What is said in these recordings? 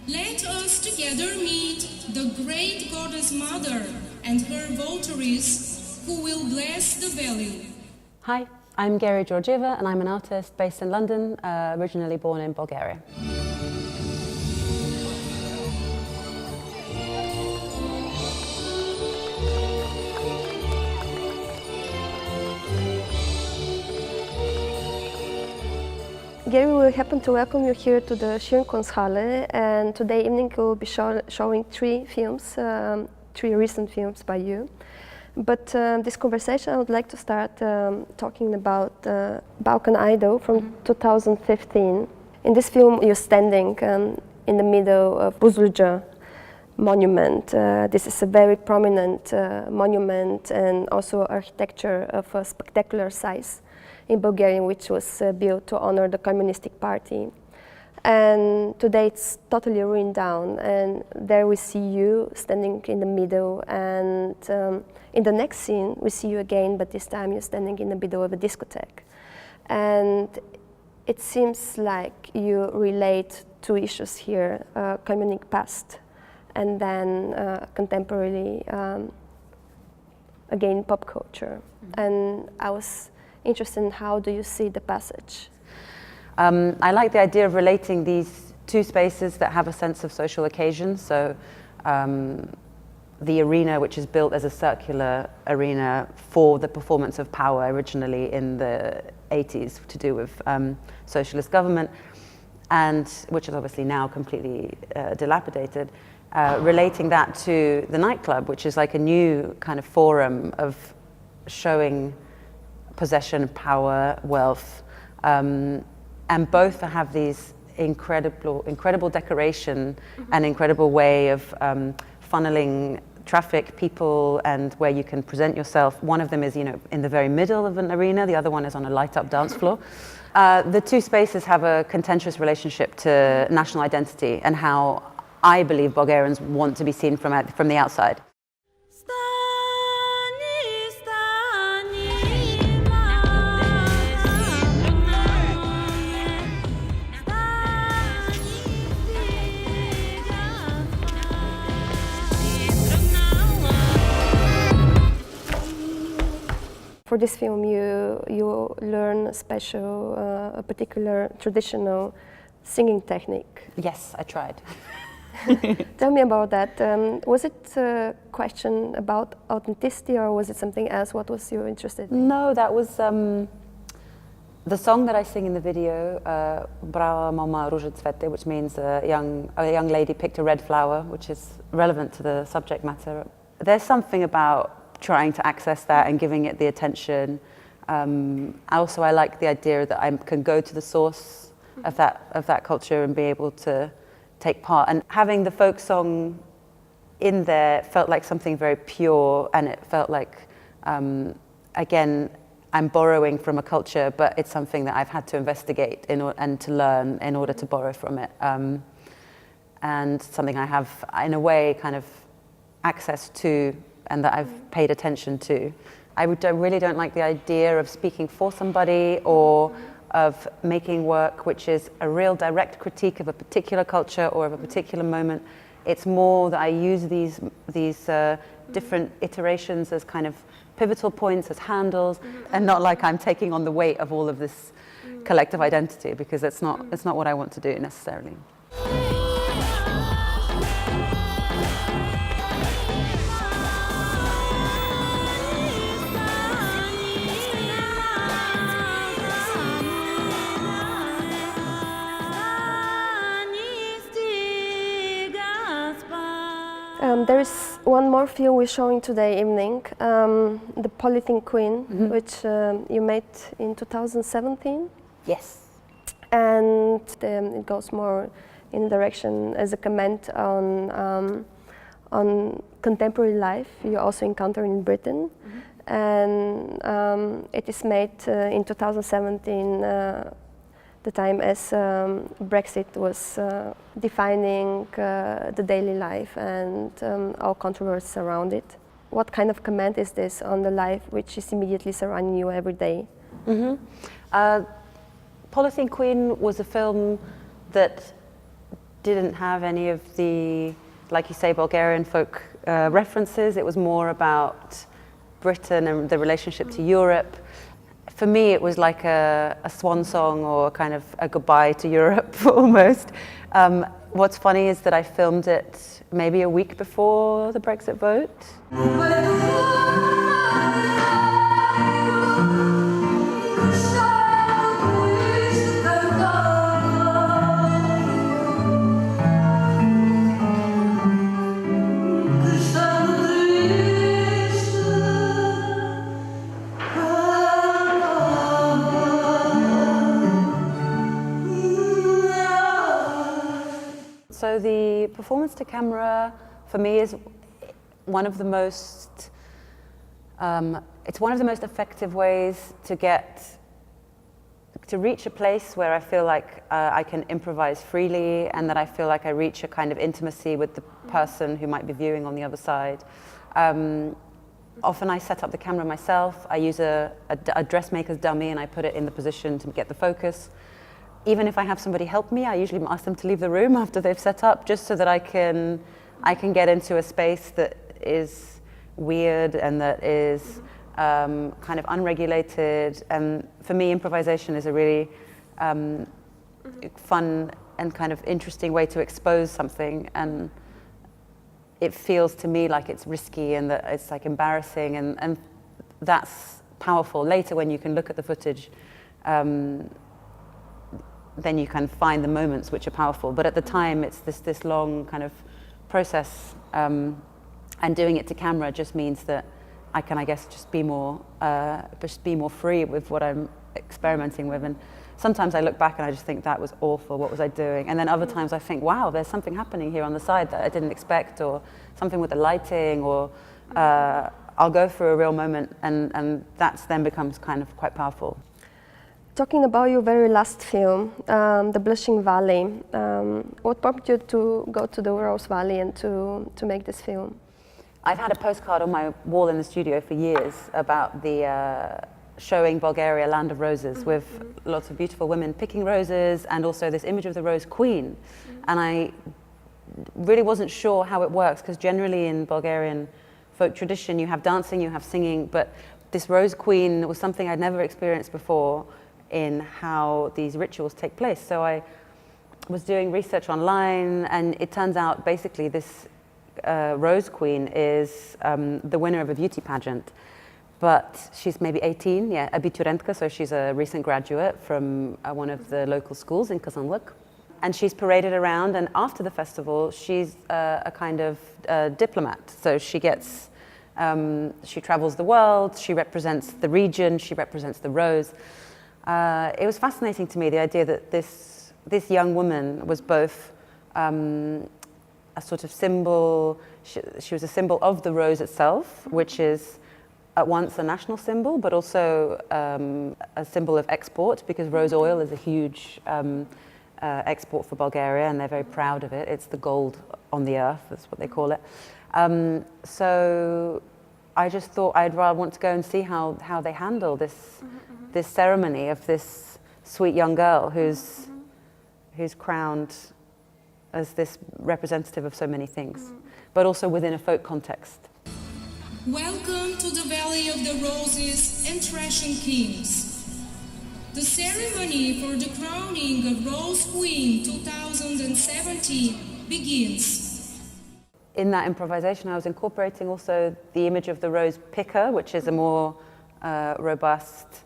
Let us together meet the great goddess mother and her votaries who will bless the valley. Hi, I'm Gery Georgieva and I'm an artist based in London, originally born in Bulgaria. Gery, we happen to welcome you here to the SCHIRN Kunsthalle, and today evening we will be showing three recent films by you. But this conversation I would like to start talking about Balkan Idol from 2015. In this film you're standing in the middle of Buzluđa monument. This is a very prominent monument and also architecture of a spectacular size in Bulgaria, which was built to honor the Communistic Party. And today it's totally ruined down, and there we see you standing in the middle, and in the next scene we see you again, but this time you're standing in the middle of a discotheque. And it seems like you relate two issues here, communist past and then contemporary, again, pop culture. Mm-hmm. And I was interested in how do you see the passage? I like the idea of relating these two spaces that have a sense of social occasion. So the arena, which is built as a circular arena for the performance of power originally in the 80s to do with socialist government, and which is obviously now completely dilapidated, relating that to the nightclub, which is like a new kind of forum of showing possession, power, wealth, and both have these incredible decoration and incredible way of funneling traffic, people, and where you can present yourself. One of them is, in the very middle of an arena. The other one is on a light-up dance floor. The two spaces have a contentious relationship to national identity and how I believe Bulgarians want to be seen from the outside. For this film, you learn a particular traditional singing technique. Yes, I tried. Tell me about that. Was it a question about authenticity, or was it something else? What was you interested in? No, that was the song that I sing in the video, Brava Mama Ruže Cvete, which means a young lady picked a red flower, which is relevant to the subject matter. There's something about trying to access that and giving it the attention. I like the idea that I can go to the source of that culture and be able to take part. And having the folk song in there felt like something very pure, and it felt like, again, I'm borrowing from a culture, but it's something that I've had to investigate and to learn in order to borrow from it. And something I have, in a way, kind of access to and that I've paid attention to. I really don't like the idea of speaking for somebody or of making work which is a real direct critique of a particular culture or of a particular moment. It's more that I use these different iterations as kind of pivotal points, as handles, and not like I'm taking on the weight of all of this collective identity, because it's not what I want to do necessarily. There is one more film we're showing today evening, The Polythene Queen, which you made in 2017. Yes. And it goes more in the direction as a comment on contemporary life you also encounter in Britain. And it is made in 2017, the time as Brexit was defining the daily life and all controversies around it. What kind of comment is this on the life which is immediately surrounding you every day? Polythene Queen was a film that didn't have any of the, like you say, Bulgarian folk references. It was more about Britain and the relationship to Europe. For me, it was like a swan song or kind of a goodbye to Europe almost. What's funny is that I filmed it maybe a week before the Brexit vote. So the performance to camera, for me, is one of the most, it's one of the most effective ways to reach a place where I feel like I can improvise freely and that I feel like I reach a kind of intimacy with the person who might be viewing on the other side. Often I set up the camera myself. I use a dressmaker's dummy and I put it in the position to get the focus. Even if I have somebody help me, I usually ask them to leave the room after they've set up, just so that I can get into a space that is weird and that is kind of unregulated. And for me, improvisation is a really fun and kind of interesting way to expose something. And it feels to me like it's risky and that it's like embarrassing, and that's powerful. Later, when you can look at the footage, then you can find the moments which are powerful. But at the time, it's this long kind of process, and doing it to camera just means that I can, I guess, just be more free with what I'm experimenting with. And sometimes I look back and I just think, that was awful, what was I doing? And then other times I think, wow, there's something happening here on the side that I didn't expect, or something with the lighting, or I'll go through a real moment, and that's then becomes kind of quite powerful. Talking about your very last film, The Blushing Valley, what prompted you to go to the Rose Valley and to make this film? I've had a postcard on my wall in the studio for years about the showing Bulgaria, Land of Roses, with lots of beautiful women picking roses, and also this image of the Rose Queen. And I really wasn't sure how it works, because generally in Bulgarian folk tradition you have dancing, you have singing, but this Rose Queen was something I'd never experienced before in how these rituals take place. So I was doing research online, and it turns out basically this Rose Queen is the winner of a beauty pageant, but she's maybe 18, abiturentka, so she's a recent graduate from one of the local schools in Kazanluk. And she's paraded around, and after the festival, she's a kind of diplomat. So she gets, she travels the world, she represents the region, she represents the rose. It was fascinating to me, the idea that this young woman was both a sort of symbol, she was a symbol of the rose itself, which is at once a national symbol, but also a symbol of export, because rose oil is a huge export for Bulgaria, and they're very proud of it. It's the gold on the earth, that's what they call it. So I just thought I'd rather want to go and see how they handle this ceremony of this sweet young girl who's crowned as this representative of so many things, but also within a folk context. Welcome to the Valley of the Roses and Threshing Kings. The ceremony for the crowning of Rose Queen 2017 begins. In that improvisation, I was incorporating also the image of the rose picker, which is a more robust,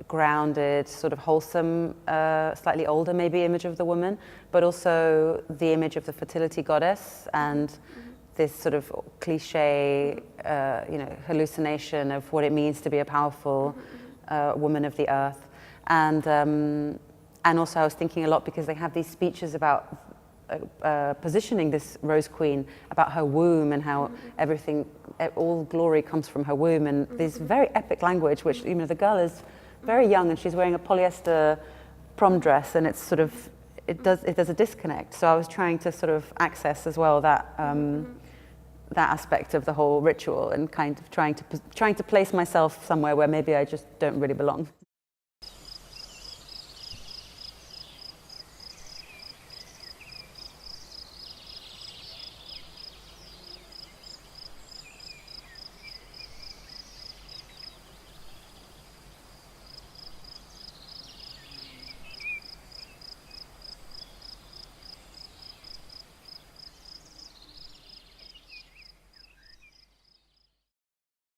grounded, sort of wholesome, slightly older maybe image of the woman, but also the image of the fertility goddess and this sort of cliche, hallucination of what it means to be a powerful woman of the earth. And also I was thinking a lot, because they have these speeches about positioning this Rose Queen, about her womb and how everything, all glory comes from her womb, and this very epic language, which, the girl is very young and she's wearing a polyester prom dress, and it's sort of, it does a disconnect. So I was trying to sort of access as well that aspect of the whole ritual, and kind of trying to place myself somewhere where maybe I just don't really belong.